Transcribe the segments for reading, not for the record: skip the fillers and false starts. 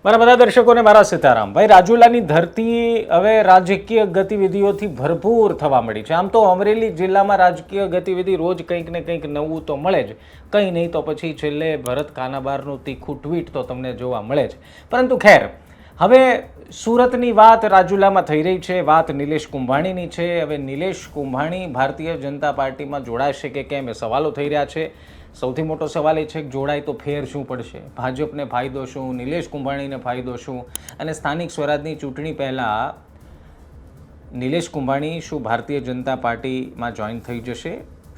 મારા બધા દર્શકોને મારા સીતારામ. ભાઈ, રાજુલાની ધરતી હવે રાજકીય ગતિવિધિઓથી ભરપૂર થવા મળી છે. આમ તો અમરેલી જિલ્લામાં રાજકીય ગતિવિધિ રોજ કંઈક ને કંઈક નવું તો મળે જ, કંઈ નહીં તો પછી છેલ્લે ભરત કાનાબારનું તીખું ટ્વીટ તો તમને જોવા મળે જ. પરંતુ ખેર, હવે સુરતની વાત રાજુલામાં થઈ રહી છે. વાત નિલેશ કુંભાણીની છે. હવે નિલેશ કુંભાણી ભારતીય જનતા પાર્ટીમાં જોડાશે કે કેમ એ સવાલો થઈ રહ્યા છે. સૌથી મોટો સવાલ એ છે કે જોડાય તો ફેર શું પડશે, ભાજપને ફાયદો શું, નિલેશ કુંભાણીને ફાયદો શું, અને સ્થાનિક સ્વરાજની ચૂંટણી પહેલાં નિલેશ કુંભાણી શું ભારતીય જનતા પાર્ટીમાં જોઈન થઈ જશે?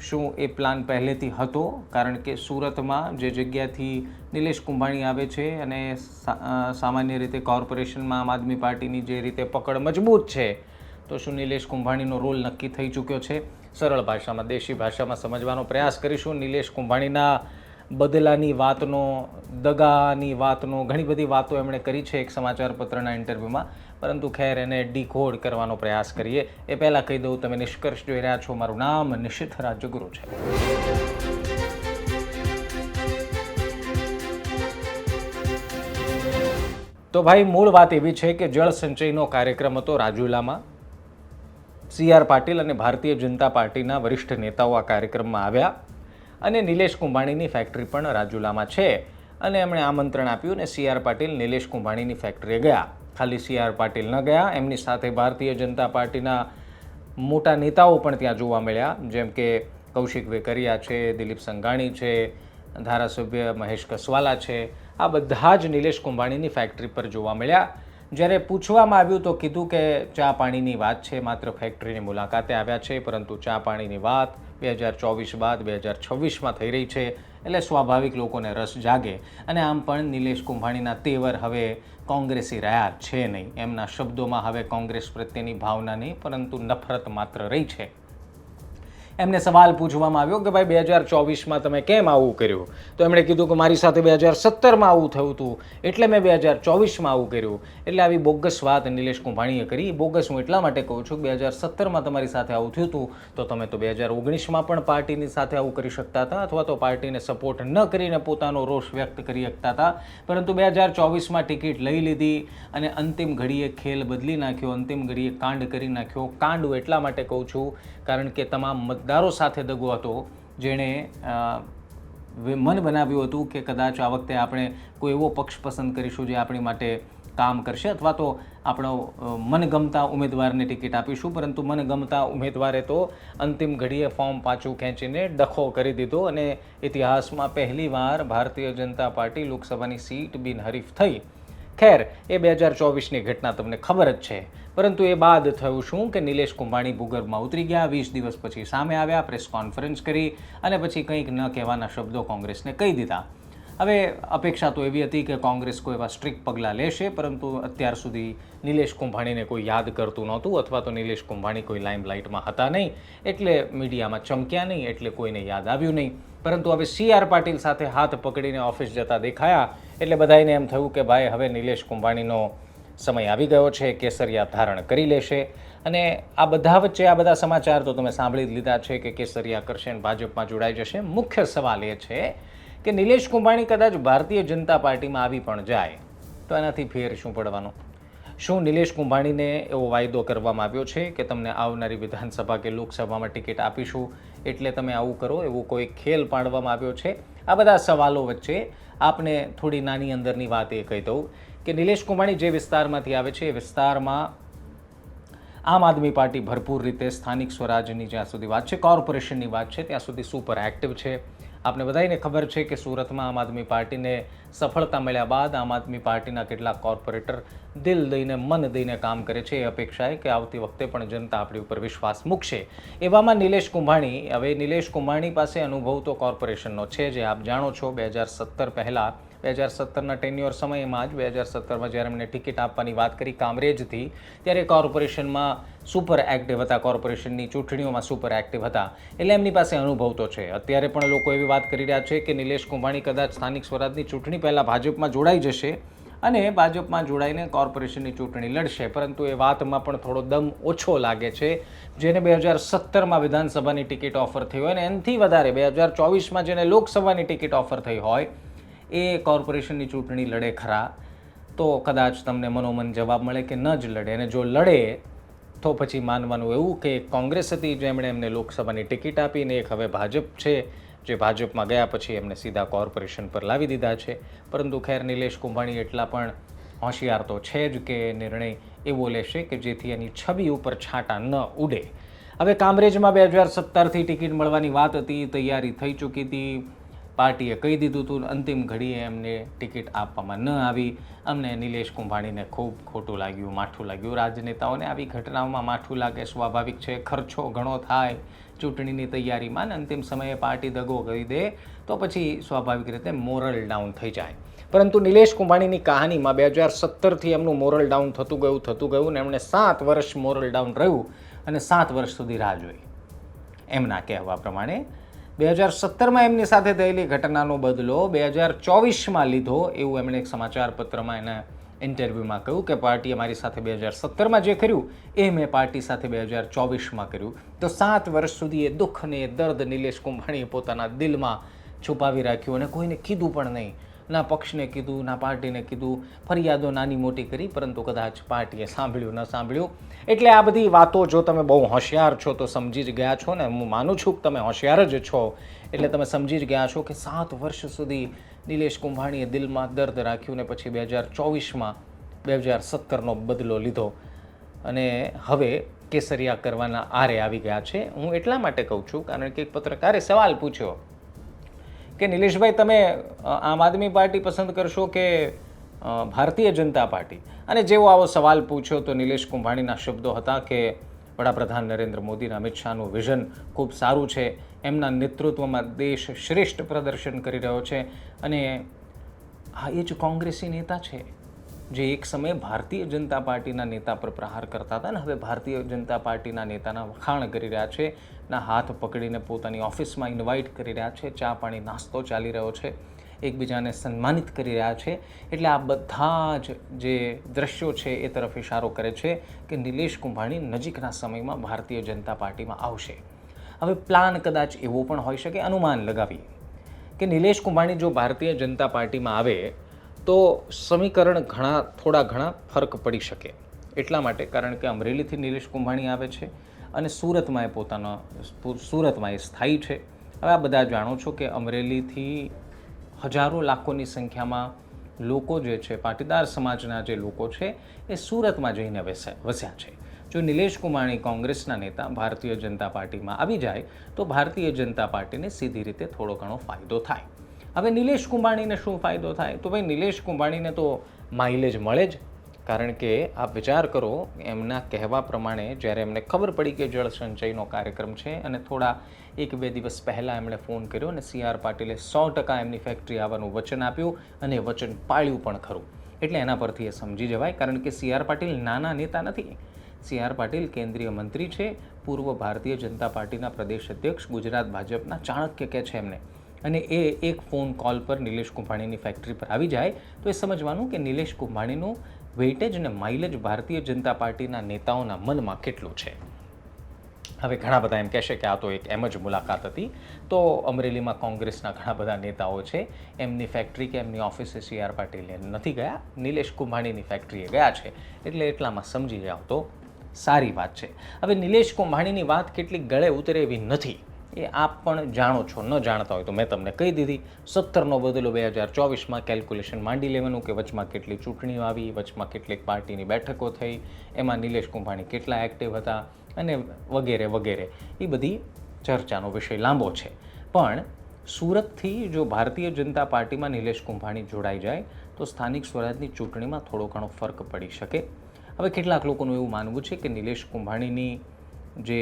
શું એ પ્લાન પહેલેથી હતો? કારણ કે સુરતમાં જે જગ્યાથી નિલેશ કુંભાણી આવે છે અને સામાન્ય રીતે કોર્પોરેશનમાં આમ આદમી પાર્ટીની જે રીતે પકડ મજબૂત છે, તો શું નિલેશ કુંભાણીનો રોલ નક્કી થઈ ચૂક્યો છે? સરળ ભાષામાં, દેશી ભાષામાં સમજવાનો પ્રયાસ કરીશું. નિલેશ કુંભાણીના બદલાની વાતનો, દગાની વાતનો, ઘણી બધી વાતો એમણે કરી છે એક સમાચાર પત્રના ઇન્ટરવ્યૂમાં, પરંતુ ખેર એને ડીકોડ કરવાનો પ્રયાસ કરીએ. એ પહેલાં કહી દઉં, તમે નિષ્કર્ષ જોઈ રહ્યા છો. મારું નામ નિશિત રાજગુરુ છે. તો ભાઈ, મૂળ વાત એવી છે કે જળ સંચયનો કાર્યક્રમ હતો રાજુલામાં. CR પાટીલ અને ભારતીય જનતા પાર્ટીના વરિષ્ઠ નેતાઓ આ કાર્યક્રમમાં આવ્યા અને નિલેશ કુંભાણીની ફેક્ટરી પણ રાજુલામાં છે અને એમણે આમંત્રણ આપ્યું અને CR પાટીલ નિલેશ કુંભાણીની ફેક્ટરીએ ગયા. ખાલી CR પાટીલ ન ગયા, એમની સાથે ભારતીય જનતા પાર્ટીના મોટા નેતાઓ પણ ત્યાં જોવા મળ્યા, જેમ કે કૌશિક વેકરિયા છે, દિલીપ સંઘાણી છે, ધારાસભ્ય મહેશ કસવાલા છે. આ બધા જ નિલેશ કુંભાણીની ફેક્ટરી પર જોવા મળ્યા. જ્યારે પૂછવામાં આવ્યું તો કીધું કે ચા પાણીની વાત છે, માત્ર ફેક્ટરીની મુલાકાતે આવ્યા છે, પરંતુ ચા પાણીની વાત 2024 બાદ 2026માં થઈ રહી છે, એટલે સ્વાભાવિક લોકોને રસ જાગે. અને આમ પણ નિલેશ કુંભાણીના તેવર હવે કોંગ્રેસી રહ્યા છે નહીં. એમના શબ્દોમાં હવે કોંગ્રેસ પ્રત્યેની ભાવના નહીં, પરંતુ નફરત માત્ર રહી છે. એમને સવાલ પૂછવામાં આવ્યો કે ભાઈ 2024માં તમે કેમ આવું કર્યું? તો એમણે કીધું કે મારી સાથે 2017માં આવું થયું હતું, એટલે મેં 2024માં આવું કર્યું. એટલે આવી બોગસ વાત નિલેશ કુંભાણીએ કરી. બોગસ હું એટલા માટે કહું છું કે 2017માં તમારી સાથે આવું થયું હતું, તો તમે તો 2019માં પણ પાર્ટીની સાથે આવું કરી શકતા હતા, અથવા તો પાર્ટીને સપોર્ટ ન કરીને પોતાનો રોષ વ્યક્ત કરી શકતા હતા. પરંતુ 2024માં ટિકિટ લઈ લીધી અને અંતિમ ઘડીએ ખેલ બદલી નાખ્યો, અંતિમ ઘડીએ કાંડ કરી નાખ્યો. કાંડ હું એટલા માટે કહું છું કારણ કે તમામ મતદારો સાથે દગો હતો, જેણે મન બનાવ્યું હતું કે કદાચ આ વખતે આપણે કોઈ એવો પક્ષ પસંદ કરીશું જે આપણી માટે કામ કરશે, અથવા તો આપણો મનગમતા ઉમેદવારને ટિકિટ આપીશું. પરંતુ મનગમતા ઉમેદવારે તો અંતિમ ઘડીએ ફોર્મ પાછું ખેંચીને ડખો કરી દીધો અને ઇતિહાસમાં પહેલીવાર ભારતીય જનતા પાર્ટી લોકસભાની સીટ બિનહરીફ થઈ. ખેર, એ 2024ની ઘટના તમને ખબર જ છે. પરંતુ એ બાદ થયું શું કે નિલેશ કુંભાણી ભૂગર્ભમાં ઉતરી ગયા. 20 દિવસ પછી સામે આવ્યા, પ્રેસ કોન્ફરન્સ કરી અને પછી કંઈક ન કહેવાના શબ્દો કોંગ્રેસને કહી દીધા. હવે અપેક્ષા તો એવી હતી કે કોંગ્રેસ કોઈ એવા સ્ટ્રિક્ટ પગલાં લેશે, પરંતુ અત્યાર સુધી નિલેશ કુંભાણીને કોઈ યાદ કરતું નહોતું, અથવા તો નિલેશ કુંભાણી કોઈ લાઇમલાઇટમાં હતા નહીં, એટલે મીડિયામાં ચમક્યા નહીં, એટલે કોઈને યાદ આવ્યું નહીં. પરંતુ હવે CR પાટીલ સાથે હાથ પકડીને ઓફિસ જતા દેખાયા, એટલે બધાને એમ થયું કે ભાઈ હવે નિલેશ કુંભાણીનો સમય આવી ગયો છે, કેસરિયા ધારણ કરી લેશે. અને આ બધા વચ્ચે આ બધા સમાચાર તો તમે સાંભળી જ લીધા છે કે કેસરિયા કરશે અને ભાજપમાં જોડાઈ જશે. મુખ્ય સવાલ એ છે કે નિલેશ કુંભાણી કદાચ ભારતીય જનતા પાર્ટીમાં આવી પણ જાય તો એનાથી ફેર શું પડવાનો? શું નિલેશ કુંભાણીને એવો વાયદો કરવામાં આવ્યો છે કે તમને આવનારી વિધાનસભા કે લોકસભામાં ટિકિટ આપીશું એટલે તમે આવું કરો, એવો કોઈ ખેલ પાડવામાં આવ્યો છે? આ બધા સવાલો વચ્ચે આપને થોડી નાની અંદરની વાત એ કહી દઉં કે નિલેશ કુંભાણી જે વિસ્તારમાંથી આવે છે એ વિસ્તારમાં આમ આદમી પાર્ટી ભરપૂર રીતે સ્થાનિક સ્વરાજની જ્યાં સુધી વાત છે, કોર્પોરેશનની વાત છે, ત્યાં સુધી સુપર એક્ટિવ છે. આપને બધાને ખબર છે કે સુરતમાં આમ આદમી પાર્ટીને સફળતા મળ્યા બાદ આમ આદમી પાર્ટીના કેટલાક કોર્પોરેટર દિલ દઈને, મન દઈને કામ કરે છે. એ અપેક્ષાએ કે આવતી વખતે પણ જનતા આપણી ઉપર વિશ્વાસ મૂકશે. એવામાં નિલેશ કુંભાણી, હવે નિલેશ કુંભાણી પાસે અનુભવ તો કોર્પોરેશનનો છે, જે આપ જાણો છો. 2017 પહેલાં, 2017ના ટેન્યુઅર સમયમાં જ 2017માં જ્યારે એમને ટિકિટ આપવાની વાત કરી કામરેજથી, ત્યારે કોર્પોરેશનમાં સુપર એક્ટિવ હતા, કોર્પોરેશનની ચૂંટણીઓમાં સુપર એક્ટિવ હતા, એટલે એમની પાસે અનુભવ તો છે. અત્યારે પણ લોકો એવી વાત કરી રહ્યા છે કે નિલેશ કુંભાણી કદાચ સ્થાનિક સ્વરાજની ચૂંટણી પહેલાં ભાજપમાં જોડાઈ જશે અને ભાજપમાં જોડાઈને કોર્પોરેશનની ચૂંટણી લડશે. પરંતુ એ વાતમાં પણ થોડો દમ ઓછો લાગે છે. જેને 2017માં વિધાનસભાની ટિકિટ ઓફર થઈ હોય અને એનાથી વધારે 2024માં જેને લોકસભાની ટિકિટ ઓફર થઈ હોય, એ કોર્પોરેશનની ચૂંટણી લડે ખરા. તો કદાચ તમને મનોમન જવાબ મળે કે ન જ લડે, અને જો લડે તો પછી માનવાનું એવું કે કોંગ્રેસ હતી જેમણે એમને લોકસભાની ટિકિટ આપીને એક હવે ભાજપ છે જે ભાજપમાં ગયા પછી એમને સીધા કોર્પોરેશન પર લાવી દીધા છે. પરંતુ ખેર નિલેશ કુંભાણી એટલા પણ હોશિયાર તો છે જ કે નિર્ણય એવો લેશે કે જેથી એની છબી ઉપર છાંટા ન ઉડે. હવે કામરેજમાં 2017થી ટિકિટ મળવાની વાત હતી, તૈયારી થઈ ચૂકી હતી, પાર્ટીએ કહી દીધું હતું, અંતિમ ઘડીએ એમને ટિકિટ આપવામાં ન આવી. અમને નિલેશ કુંભાણીને ખૂબ ખોટું લાગ્યું, માઠું લાગ્યું. રાજનેતાઓને આવી ઘટનાઓમાં માઠું લાગે સ્વાભાવિક છે, ખર્ચો ઘણો થાય ચૂંટણીની તૈયારીમાં, ને અંતિમ સમયે પાર્ટી દગો કરી દે તો પછી સ્વાભાવિક રીતે મોરલ ડાઉન થઈ જાય. પરંતુ નિલેશ કુંભાણીની કહાનીમાં 2017થી એમનું મોરલ ડાઉન થતું ગયું ને એમણે 7 વર્ષ મોરલ ડાઉન રહ્યું અને 7 વર્ષ સુધી રાહ જોઈ. એમના કહેવા પ્રમાણે 2017માં એમની સાથે થયેલી ઘટનાનો બદલો 2024માં લીધો એવું એમણે એક સમાચાર પત્રમાં એના ઇન્ટરવ્યૂમાં કહ્યું કે પાર્ટીએ મારી સાથે 2017માં જે કર્યું એ મેં પાર્ટી સાથે 2024માં કર્યું. તો 7 વર્ષ સુધી એ દુઃખ ને એ દર્દ નિલેશ કુંભાણીએ પોતાના દિલમાં છુપાવી રાખ્યું અને કોઈને કીધું પણ નહીં. ના પક્ષને કીધું, ના પાર્ટીને કીધું, ફરિયાદો નાની મોટી કરી, પરંતુ કદાચ પાર્ટીએ સાંભળ્યું ન સાંભળ્યું. એટલે આ બધી વાતો જો તમે બહુ હોશિયાર છો તો સમજી જ ગયા છો ને, હું માનું છું કે તમે હોશિયાર જ છો, એટલે તમે સમજી જ ગયા છો કે 7 વર્ષ સુધી નિલેશ કુંભાણીએ દિલમાં દર્દ રાખ્યું ને પછી 2024માં 2017નો બદલો લીધો અને હવે કેસરિયા કરવાના આરે આવી ગયા છે. હું એટલા માટે કહું છું કારણ કે એક પત્રકારે સવાલ પૂછ્યો કે નિલેશભાઈ તમે આમ આદમી પાર્ટી પસંદ કરશો કે ભારતીય જનતા પાર્ટી? અને જેવો આવો સવાલ પૂછ્યો તો નિલેશ કુંભાણીના શબ્દો હતા કે વડાપ્રધાન નરેન્દ્ર મોદી અને અમિત શાહનું વિઝન ખૂબ સારું છે, એમના નેતૃત્વમાં દેશ શ્રેષ્ઠ પ્રદર્શન કરી રહ્યો છે અને આ એ જ કોંગ્રેસી નેતા છે જે એક સમયે ભારતીય જનતા પાર્ટીના નેતા પર પ્રહાર કરતા હતા ને હવે ભારતીય જનતા પાર્ટીના નેતાના વખાણ કરી રહ્યા છે, ના હાથ પકડીને પોતાની ઓફિસમાં ઇન્વાઇટ કરી રહ્યા છે, ચા પાણી નાસ્તો ચાલી રહ્યો છે, એકબીજાને સન્માનિત કરી રહ્યા છે. એટલે આ બધા જ જે દ્રશ્યો છે એ તરફ ઇશારો કરે છે કે નિલેશ કુંભાણી નજીકના સમયમાં ભારતીય જનતા પાર્ટીમાં આવશે. હવે પ્લાન કદાચ એવો પણ હોઈ શકે, અનુમાન લગાવીએ કે નિલેશ કુંભાણી જો ભારતીય જનતા પાર્ટીમાં આવે તો સમીકરણ થોડા ઘણા ફરક પડી શકે. એટલા માટે કારણ કે અમરેલીથી નિલેશ કુંભાણી આવે છે અને સુરતમાં એ સ્થાયી છે. હવે આ બધા જાણો છો કે અમરેલીથી હજારો લાખોની સંખ્યામાં લોકો જે છે, પાટીદાર સમાજના જે લોકો છે એ સુરતમાં જઈને વસ્યા છે. જો નિલેશ કુંભાણી કોંગ્રેસના નેતા ભારતીય જનતા પાર્ટીમાં આવી જાય તો ભારતીય જનતા પાર્ટીને સીધી રીતે થોડો ઘણો ફાયદો થાય. હવે નિલેશ કુંભાણીને શું ફાયદો થાય? તો ભાઈ નિલેશ કુંભાણીને તો માઇલેજ મળે જ, કારણ કે આપ વિચાર કરો એમના કહેવા પ્રમાણે જ્યારે એમને ખબર પડી કે જળ સંચયનો કાર્યક્રમ છે અને થોડા 1-2 દિવસ પહેલાં એમણે ફોન કર્યો અને CR પાટીલે 100% એમની ફેક્ટરી આવવાનું વચન આપ્યું અને વચન પાળ્યું પણ ખરું. એટલે એના પરથી એ સમજી જવાય, કારણ કે CR પાટીલ નાના નેતા નથી. CR પાટીલ કેન્દ્રીય મંત્રી છે, પૂર્વ ભારતીય જનતા પાર્ટીના પ્રદેશ અધ્યક્ષ, ગુજરાત ભાજપના ચાણક્ય કહે છે એમને. અને એ એક ફોન કોલ પર નિલેશ કુંભાણીની ફેક્ટરી પર આવી જાય તો એ સમજવાનું કે નિલેશ કુંભાણીનું વેઇટેજ અને માઇલેજ ભારતીય જનતા પાર્ટીના નેતાઓના મનમાં કેટલું છે. હવે ઘણા બધા એમ કહેશે કે આ તો એક એમ જ મુલાકાત હતી, તો અમરેલીમાં કોંગ્રેસના ઘણા બધા નેતાઓ છે, એમની ફેક્ટરી કે એમની ઓફિસે CR પાટીલે નથી ગયા, નિલેશ કુંભાણીની ફેક્ટરીએ ગયા છે, એટલે એટલામાં સમજી જાઓ તો સારી વાત છે. હવે નિલેશ કુંભાણીની વાત કેટલી ગળે ઉતરે એવી નથી, એ આપ પણ જાણો છો. ન જાણતા હોય તો મેં તમને કહી દીધી. 17નો બદલો 2024માં કેલ્ક્યુલેશન માંડી લેવાનું કે વચમાં કેટલી ચૂંટણીઓ આવી, વચમાં કેટલીક પાર્ટીની બેઠકો થઈ, એમાં નિલેશ કુંભાણી કેટલા એક્ટિવ હતા અને વગેરે વગેરે. એ બધી ચર્ચાનો વિષય લાંબો છે. પણ સુરતથી જો ભારતીય જનતા પાર્ટીમાં નિલેશ કુંભાણી જોડાઈ જાય તો સ્થાનિક સ્વરાજની ચૂંટણીમાં થોડો ઘણો ફરક પડી શકે. હવે કેટલાક લોકોનું એવું માનવું છે કે નિલેશ કુંભાણીની જે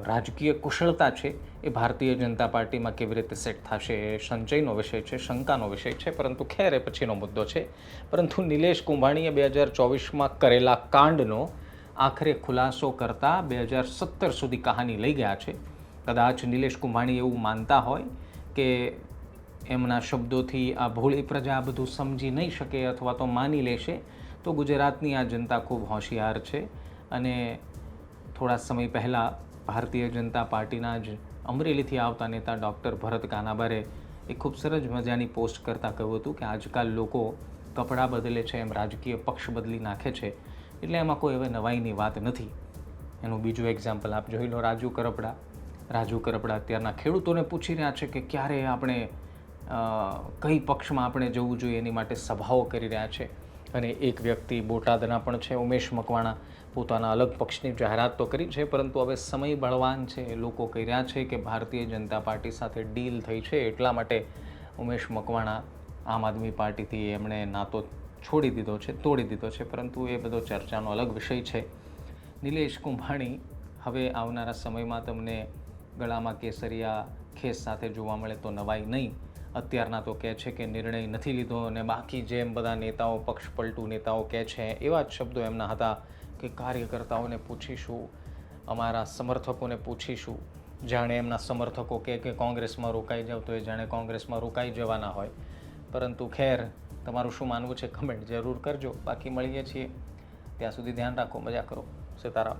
રાજકીય કુશળતા છે એ ભારતીય જનતા પાર્ટીમાં કેવી રીતે સેટ થશે એ સંચયનો વિષય છે, શંકાનો વિષય છે, પરંતુ ખેર એ પછીનો મુદ્દો છે. પરંતુ નિલેશ કુંભાણીએ 2024માં કરેલા કાંડનો આખરે ખુલાસો કરતાં 2017 સુધી કહાની લઈ ગયા છે. કદાચ નિલેશ કુંભાણી એવું માનતા હોય કે એમના શબ્દોથી આ ભોળી પ્રજા બધું સમજી નહીં શકે અથવા તો માની લેશે, તો ગુજરાતની આ જનતા ખૂબ હોશિયાર છે અને થોડા સમય પહેલાં ભારતીય જનતા પાર્ટીના જ અમરેલીથી આવતા નેતા ડૉક્ટર ભરત કાનાબારે એક ખૂબ સરસ મજાની પોસ્ટ કરતાં કહ્યું હતું કે આજકાલ લોકો કપડાં બદલે છે એમ રાજકીય પક્ષ બદલી નાખે છે, એટલે એમાં કોઈ હવે નવાઈની વાત નથી. એનું બીજું એક્ઝામ્પલ આપ જોઈ લો, રાજુ કરપડા અત્યારના ખેડૂતોને પૂછી રહ્યા છે કે ક્યારે આપણે કઈ પક્ષમાં આપણે જવું જોઈએ, એની માટે સભાઓ કરી રહ્યા છે. અને એક વ્યક્તિ બોટાદના પણ છે, ઉમેશ મકવાણા, પોતાના અલગ પક્ષની જાહેરાત તો કરી છે, પરંતુ હવે સમય બળવાન છે. લોકો કહી રહ્યા છે કે ભારતીય જનતા પાર્ટી સાથે ડીલ થઈ છે, એટલા માટે ઉમેશ મકવાણા આમ આદમી પાર્ટીથી એમણે નાતો તોડી દીધો છે, પરંતુ એ બધો ચર્ચાનો અલગ વિષય છે. નિલેશ કુંભાણી હવે આવનારા સમયમાં તમને ગળામાં કેસરિયા ખેસ સાથે જોવા મળે તો નવાઈ નહીં. અત્યારના તો કહે છે કે નિર્ણય નથી લીધો, અને બાકી જેમ બધા નેતાઓ, પક્ષ પલટુ નેતાઓ કહે છે એવા જ શબ્દો એમના હતા કે કાર્યકર્તાઓને પૂછીશું, અમારા સમર્થકોને પૂછીશું. જાણે એમના સમર્થકો કહે કે કોંગ્રેસમાં રોકાઈ જાવ તો એ જાણે કોંગ્રેસમાં રોકાઈ જવાના હોય. પરંતુ ખેર, તમારું શું માનવું છે કમેન્ટ જરૂર કરજો. બાકી મળીએ છીએ, ત્યાં સુધી ધ્યાન રાખો, મજા કરો. સીતારામ.